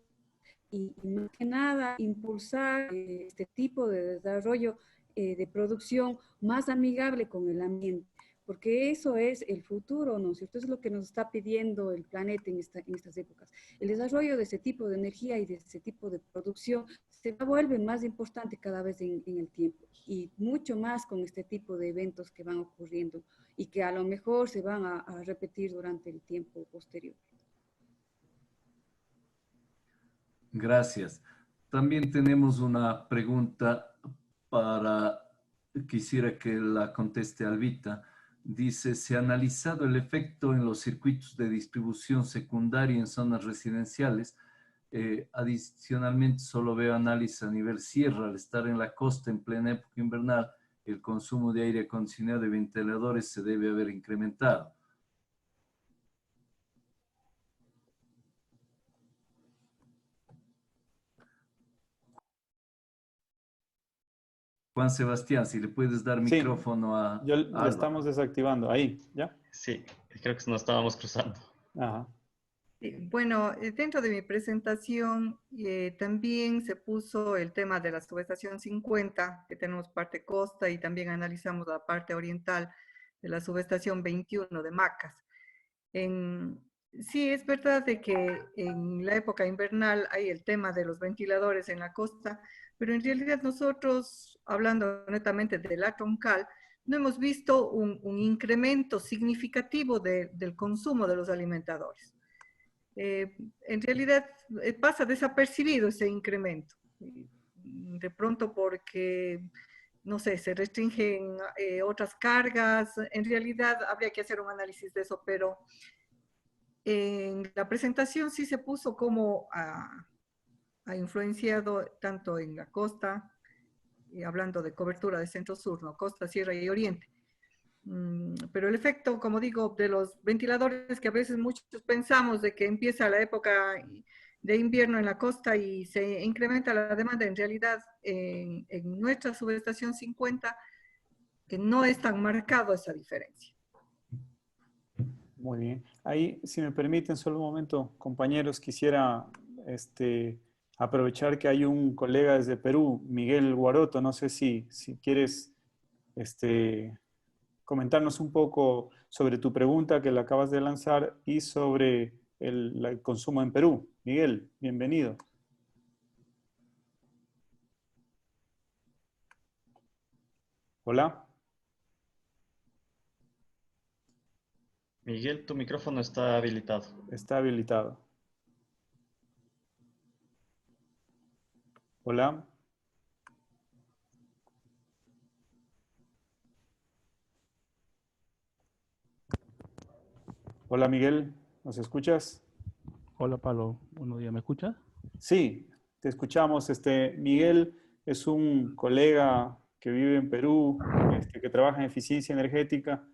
y más que nada impulsar este tipo de desarrollo de producción más amigable con el ambiente, porque eso es el futuro, ¿no es cierto? Es lo que nos está pidiendo el planeta en estas épocas. El desarrollo de ese tipo de energía y de ese tipo de producción se vuelve más importante cada vez en el tiempo y mucho más con este tipo de eventos que van ocurriendo y que a lo mejor se van a repetir durante el tiempo posterior. Gracias. También tenemos una pregunta quisiera que la conteste Albita. Dice, ¿se ha analizado el efecto en los circuitos de distribución secundaria en zonas residenciales? Adicionalmente, solo veo análisis a nivel sierra. Al estar en la costa en plena época invernal, el consumo de aire acondicionado y ventiladores se debe haber incrementado. Juan Sebastián, si le puedes dar Sí, micrófono a le Alba. estamos desactivando. Ahí, ¿ya? Sí, creo que nos estábamos cruzando. Ajá. Bueno, dentro de mi presentación también se puso el tema de la subestación 50, que tenemos parte costa y también analizamos la parte oriental de la subestación 21 de Macas. Sí, es verdad de que en la época invernal hay el tema de los ventiladores en la costa, pero en realidad nosotros, hablando netamente de la troncal, no hemos visto un incremento significativo del consumo de los alimentadores. En realidad pasa desapercibido ese incremento. De pronto porque, no sé, se restringen otras cargas. En realidad habría que hacer un análisis de eso, pero en la presentación sí se puso como ha influenciado tanto en la costa, hablando de cobertura de centro-sur, ¿no? Costa, sierra y oriente. Pero el efecto, como digo, de los ventiladores, que a veces muchos pensamos de que empieza la época de invierno en la costa y se incrementa la demanda, en realidad en nuestra subestación 50 que no es tan marcado esa diferencia. Muy bien. Ahí, si me permiten, solo un momento, compañeros, quisiera aprovechar que hay un colega desde Perú, Miguel Guaroto. No sé si quieres comentarnos un poco sobre tu pregunta que la acabas de lanzar y sobre el consumo en Perú. Miguel, bienvenido. Hola. Miguel, tu micrófono está habilitado. Está habilitado. Hola. Hola Miguel, ¿nos escuchas? Hola Pablo, buenos días, ¿me escuchas? Sí, te escuchamos. Miguel es un colega que vive en Perú, que trabaja en eficiencia energética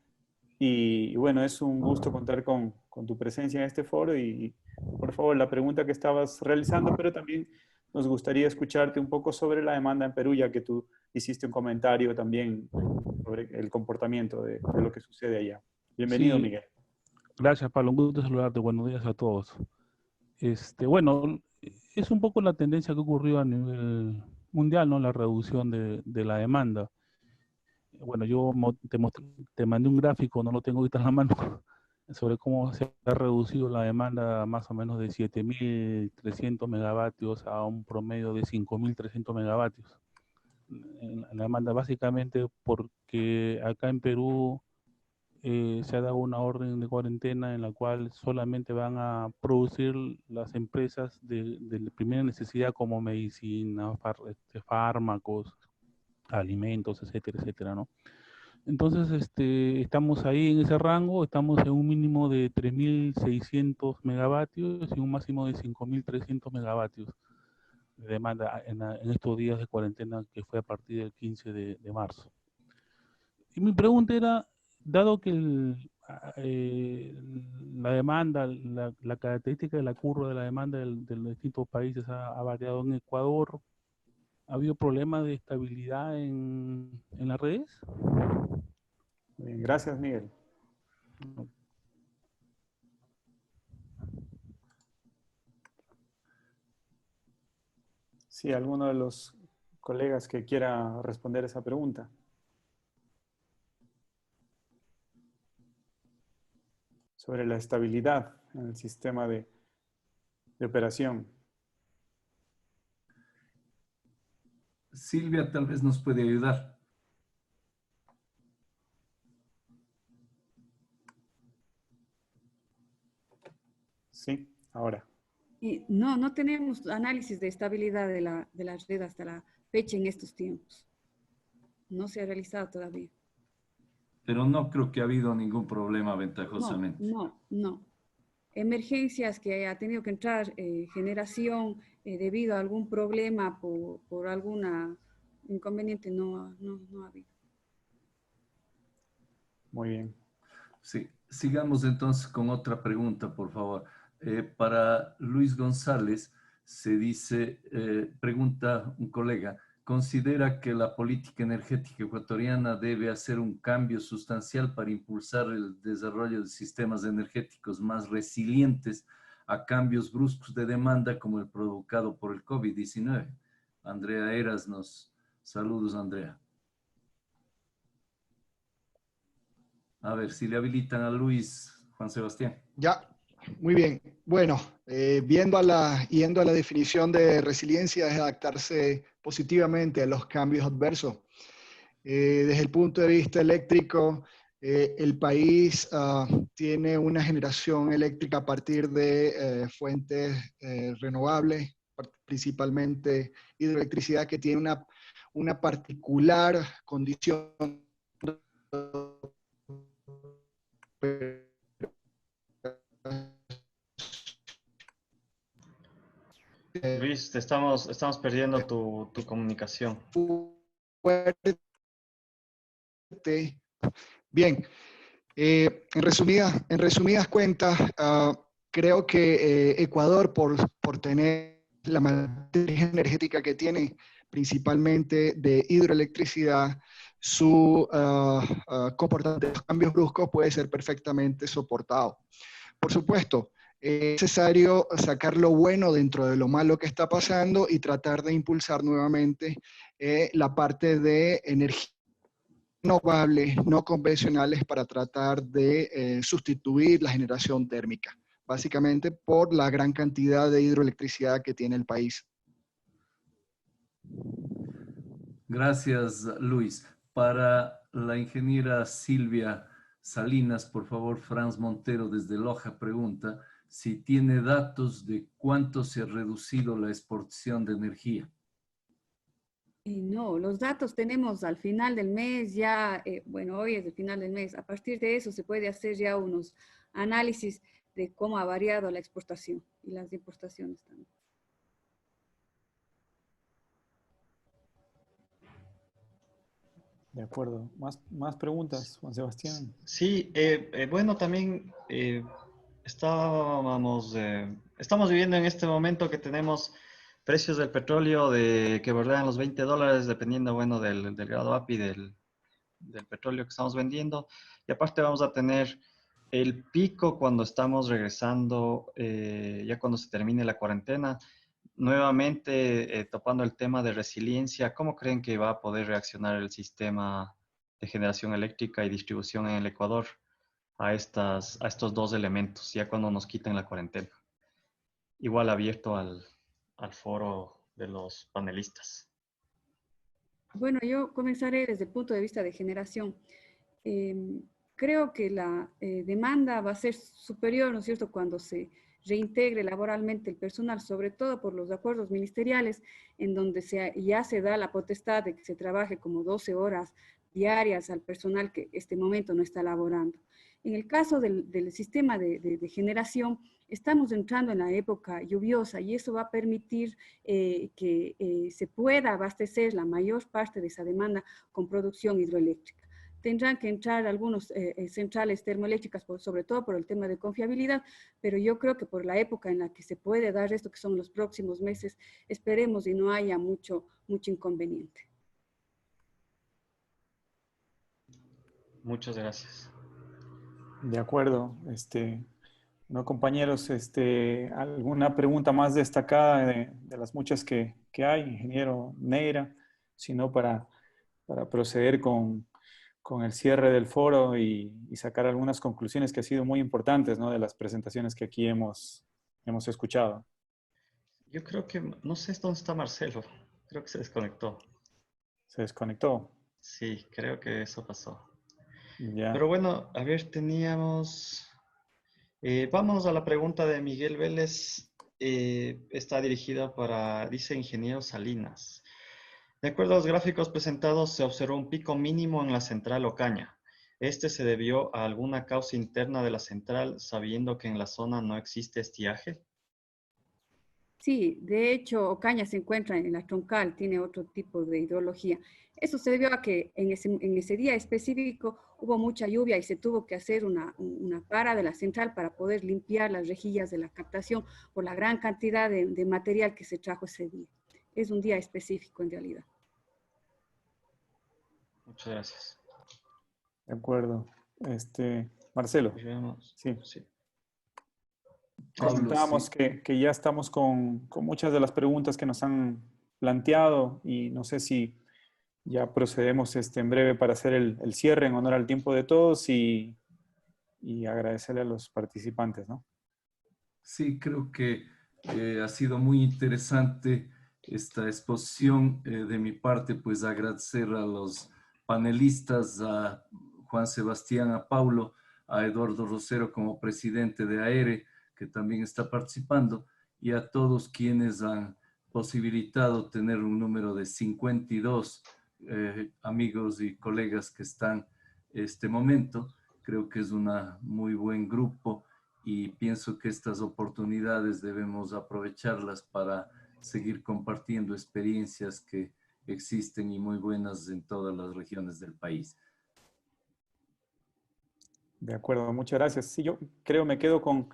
y bueno, es un gusto contar con tu presencia en este foro y por favor la pregunta que estabas realizando, pero también nos gustaría escucharte un poco sobre la demanda en Perú, ya que tú hiciste un comentario también sobre el comportamiento de lo que sucede allá. Bienvenido, Sí, Miguel. gracias Pablo, un gusto saludarte, buenos días a todos. Bueno, es un poco la tendencia que ocurrió a nivel mundial, ¿no? La reducción de la demanda. Bueno, te mandé un gráfico, no lo tengo ahorita en la mano, sobre cómo se ha reducido la demanda más o menos de 7.300 megavatios a un promedio de 5.300 megavatios. La demanda básicamente porque acá en Perú se ha dado una orden de cuarentena en la cual solamente van a producir las empresas de primera necesidad como medicina, fármacos, alimentos, etcétera, etcétera, ¿no? Entonces, estamos ahí en ese rango, estamos en un mínimo de 3.600 megavatios y un máximo de 5.300 megavatios de demanda en estos días de cuarentena que fue a partir del 15 de marzo. Y mi pregunta era, dado que la demanda, la característica de la curva de la demanda de los distintos países ha variado en Ecuador, ¿ha habido problemas de estabilidad en las redes? Bien, gracias, Miguel. Sí, alguno de los colegas que quiera responder esa pregunta. Sobre la estabilidad en el sistema de operación. Silvia tal vez nos puede ayudar. Sí, ahora. Y no tenemos análisis de estabilidad de la red hasta la fecha en estos tiempos. No se ha realizado todavía. Pero no creo que ha habido ningún problema ventajosamente. No. Emergencias que ha tenido que entrar generación debido a algún problema por alguna inconveniente no ha habido. Muy bien. Sí, sigamos entonces con otra pregunta, por favor. Para Luis González se dice, pregunta un colega, ¿considera que la política energética ecuatoriana debe hacer un cambio sustancial para impulsar el desarrollo de sistemas energéticos más resilientes a cambios bruscos de demanda como el provocado por el COVID-19? Andrea Eras saludos, Andrea. A ver, si le habilitan a Luis, Juan Sebastián. Ya, muy bien. Bueno, yendo a la definición de resiliencia es adaptarse positivamente a los cambios adversos. Desde el punto de vista eléctrico, el país tiene una generación eléctrica a partir de fuentes renovables, principalmente hidroelectricidad, que tiene una particular condición. Luis, estamos perdiendo tu comunicación. Fuerte. Bien, en resumidas cuentas, creo que Ecuador, por tener la matriz energética que tiene, principalmente de hidroelectricidad, su comportamiento de los cambios bruscos puede ser perfectamente soportado. Por supuesto, es necesario sacar lo bueno dentro de lo malo que está pasando y tratar de impulsar nuevamente la parte de energía renovables, no convencionales, para tratar de sustituir la generación térmica, básicamente por la gran cantidad de hidroelectricidad que tiene el país. Gracias, Luis. Para la ingeniera Silvia Salinas, por favor, Franz Montero desde Loja pregunta si tiene datos de cuánto se ha reducido la exportación de energía. No, los datos tenemos al final del mes ya, bueno, hoy es el final del mes. A partir de eso se puede hacer ya unos análisis de cómo ha variado la exportación y las importaciones también. De acuerdo. ¿Más preguntas, Juan Sebastián? Sí, bueno, también estamos viviendo en este momento que tenemos precios del petróleo que bordean los $20, dependiendo, bueno, del grado API del petróleo que estamos vendiendo. Y aparte vamos a tener el pico cuando estamos regresando, ya cuando se termine la cuarentena. Nuevamente, topando el tema de resiliencia, ¿cómo creen que va a poder reaccionar el sistema de generación eléctrica y distribución en el Ecuador a estos dos elementos, ya cuando nos quiten la cuarentena? Igual abierto al foro de los panelistas. Bueno, yo comenzaré desde el punto de vista de generación. Creo que la demanda va a ser superior, ¿no es cierto?, cuando se reintegre laboralmente el personal, sobre todo por los acuerdos ministeriales, en donde ya se da la potestad de que se trabaje como 12 horas diarias al personal que este momento no está laborando. En el caso del sistema de generación, estamos entrando en la época lluviosa y eso va a permitir que se pueda abastecer la mayor parte de esa demanda con producción hidroeléctrica. Tendrán que entrar algunas centrales termoeléctricas, sobre todo por el tema de confiabilidad, pero yo creo que por la época en la que se puede dar esto, que son los próximos meses, esperemos y no haya mucho inconveniente. Muchas gracias. De acuerdo. No, compañeros, ¿alguna pregunta más destacada de las muchas que hay, ingeniero Neira? Sino para proceder con el cierre del foro y sacar algunas conclusiones que han sido muy importantes, ¿no?, de las presentaciones que aquí hemos escuchado. Yo creo que, no sé dónde está Marcelo, creo que se desconectó. ¿Se desconectó? Sí, creo que eso pasó. Ya. Pero bueno, a ver, teníamos... vamos a la pregunta de Miguel Vélez. Está dirigida dice ingeniero Salinas. De acuerdo a los gráficos presentados, se observó un pico mínimo en la central Ocaña. ¿Este se debió a alguna causa interna de la central, sabiendo que en la zona no existe estiaje? Sí, de hecho, Ocaña se encuentra en la troncal, tiene otro tipo de hidrología. Eso se debió a que en ese día específico hubo mucha lluvia y se tuvo que hacer una para de la central para poder limpiar las rejillas de la captación por la gran cantidad de material que se trajo ese día. Es un día específico en realidad. Muchas gracias. De acuerdo. Marcelo. Sí. Comentábamos que ya estamos con muchas de las preguntas que nos han planteado y no sé si ya procedemos en breve para hacer el cierre en honor al tiempo de todos y agradecerle a los participantes, ¿no? Sí, creo que ha sido muy interesante esta exposición. De mi parte, pues agradecer a los panelistas, a Juan Sebastián, a Paulo, a Eduardo Rosero como presidente de AERE, que también está participando, y a todos quienes han posibilitado tener un número de 52 amigos y colegas que están en este momento. Creo que es un muy buen grupo y pienso que estas oportunidades debemos aprovecharlas para seguir compartiendo experiencias que existen y muy buenas en todas las regiones del país. De acuerdo, muchas gracias. Sí, yo creo me quedo con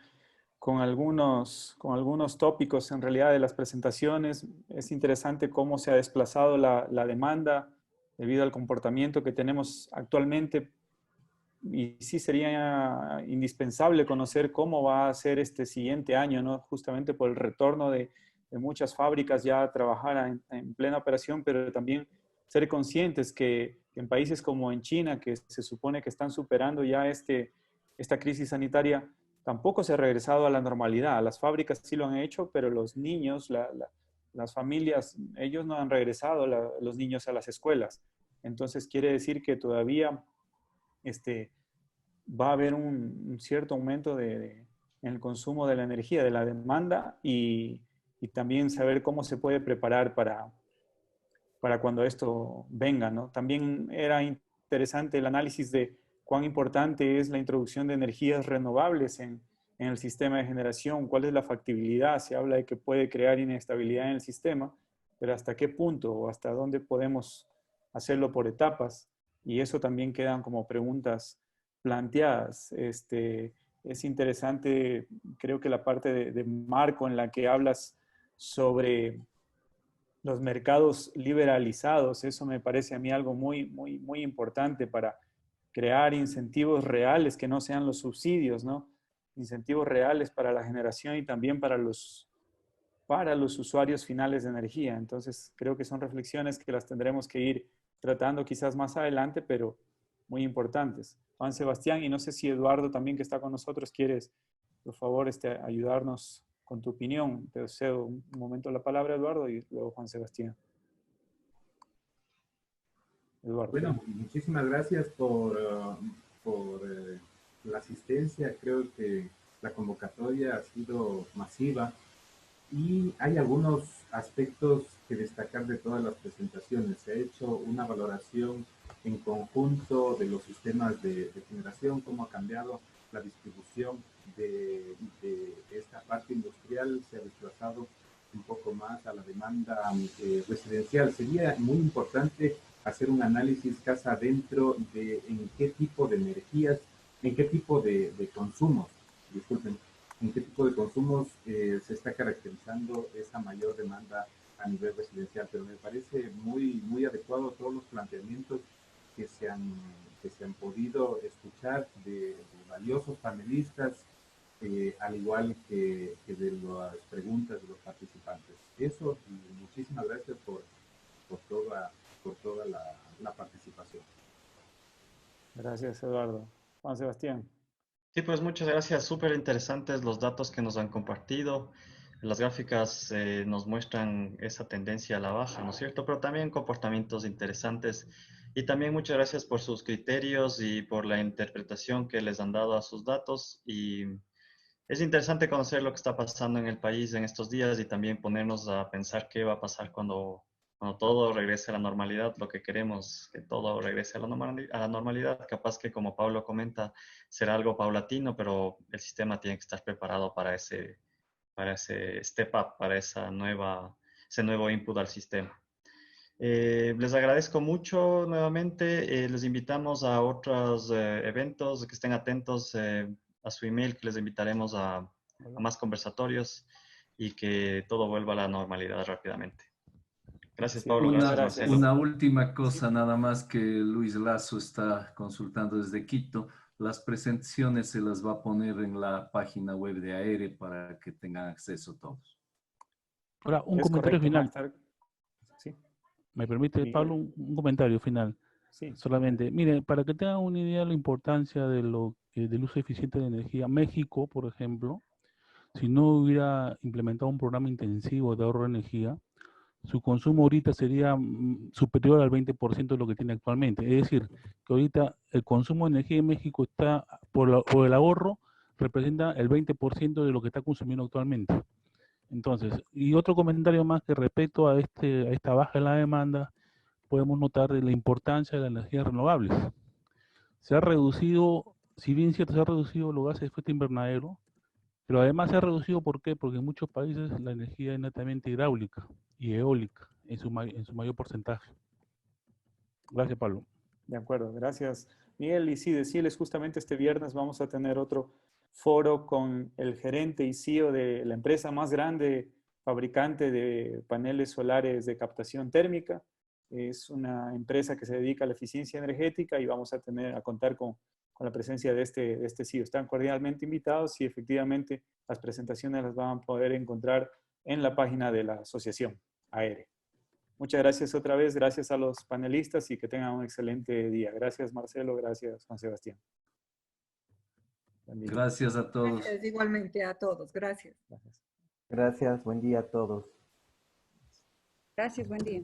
algunos tópicos en realidad de las presentaciones. Es interesante cómo se ha desplazado la demanda debido al comportamiento que tenemos actualmente. Y sí sería indispensable conocer cómo va a ser este siguiente año, ¿no? Justamente por el retorno de muchas fábricas ya a trabajar en plena operación, pero también ser conscientes que en países como en China, que se supone que están superando ya esta crisis sanitaria, tampoco se ha regresado a la normalidad. Las fábricas sí lo han hecho, pero los niños, las familias, ellos no han regresado, los niños a las escuelas. Entonces quiere decir que todavía va a haber un cierto aumento en el consumo de la energía, de la demanda, y también saber cómo se puede preparar para cuando esto venga, ¿no? También era interesante el análisis de cuán importante es la introducción de energías renovables en el sistema de generación, cuál es la factibilidad. Se habla de que puede crear inestabilidad en el sistema, pero hasta qué punto o hasta dónde podemos hacerlo por etapas. Y eso también quedan como preguntas planteadas. Es interesante, creo que la parte de Marco en la que hablas sobre los mercados liberalizados, eso me parece a mí algo muy, muy, muy importante para crear incentivos reales que no sean los subsidios, ¿no? Incentivos reales para la generación y también para los usuarios finales de energía. Entonces, creo que son reflexiones que las tendremos que ir tratando quizás más adelante, pero muy importantes. Juan Sebastián, y no sé si Eduardo también que está con nosotros, quieres, por favor, ayudarnos con tu opinión. Te cedo un momento la palabra, Eduardo, y luego Juan Sebastián. Eduardo. Bueno, muchísimas gracias por la asistencia. Creo que la convocatoria ha sido masiva y hay algunos aspectos que destacar de todas las presentaciones. Se ha hecho una valoración en conjunto de los sistemas de generación, cómo ha cambiado la distribución de esta parte industrial, se ha desplazado un poco más a la demanda residencial. Sería muy importante hacer un análisis casa adentro de en qué tipo de energías, en qué tipo de consumos, disculpen, en qué tipo de consumos se está caracterizando esa mayor demanda a nivel residencial. Pero me parece muy, muy adecuado todos los planteamientos que se han podido escuchar de valiosos panelistas, al igual que de las preguntas de los participantes. Eso, y muchísimas gracias por toda la participación. Gracias, Eduardo. Juan Sebastián. Sí, pues muchas gracias. Súper interesantes los datos que nos han compartido. Las gráficas nos muestran esa tendencia a la baja, ¿no es cierto? Pero también comportamientos interesantes. Y también muchas gracias por sus criterios y por la interpretación que les han dado a sus datos. Y es interesante conocer lo que está pasando en el país en estos días y también ponernos a pensar qué va a pasar cuando todo regrese a la normalidad, lo que queremos, que todo regrese a la normalidad. Capaz que, como Pablo comenta, será algo paulatino, pero el sistema tiene que estar preparado para ese step up, para ese nuevo input al sistema. Les agradezco mucho nuevamente. Les invitamos a otros eventos, que estén atentos a su email, que les invitaremos a más conversatorios y que todo vuelva a la normalidad rápidamente. Gracias, Pablo. Gracias, Marcelo. Una última cosa, nada más, que Luis Lazo está consultando desde Quito. Las presentaciones se las va a poner en la página web de AERE para que tengan acceso todos. Ahora, un comentario final. Sí. ¿Me permite, Pablo, un comentario final? Sí. Solamente, miren, para que tengan una idea de la importancia del uso eficiente de energía, México, por ejemplo, si no hubiera implementado un programa intensivo de ahorro de energía, su consumo ahorita sería superior al 20% de lo que tiene actualmente. Es decir, que ahorita el consumo de energía en México está, por el ahorro, representa el 20% de lo que está consumiendo actualmente. Entonces, y otro comentario más que respecto a esta baja en la demanda, podemos notar la importancia de las energías renovables. Se ha reducido, si bien cierto, se ha reducido los gases de efecto invernadero, pero además se ha reducido, ¿por qué? Porque en muchos países la energía es netamente hidráulica y eólica en su mayor porcentaje. Gracias, Pablo. De acuerdo, gracias, Miguel. Y sí, decirles, justamente este viernes vamos a tener otro foro con el gerente y CEO de la empresa más grande fabricante de paneles solares de captación térmica. Es una empresa que se dedica a la eficiencia energética y vamos a contar con la presencia de este CEO. Están cordialmente invitados y efectivamente las presentaciones las van a poder encontrar en la página de la asociación AERE. Muchas gracias otra vez, gracias a los panelistas y que tengan un excelente día. Gracias Marcelo, gracias Juan Sebastián. Gracias a todos. Gracias igualmente a todos, gracias. Gracias, buen día a todos. Gracias, buen día.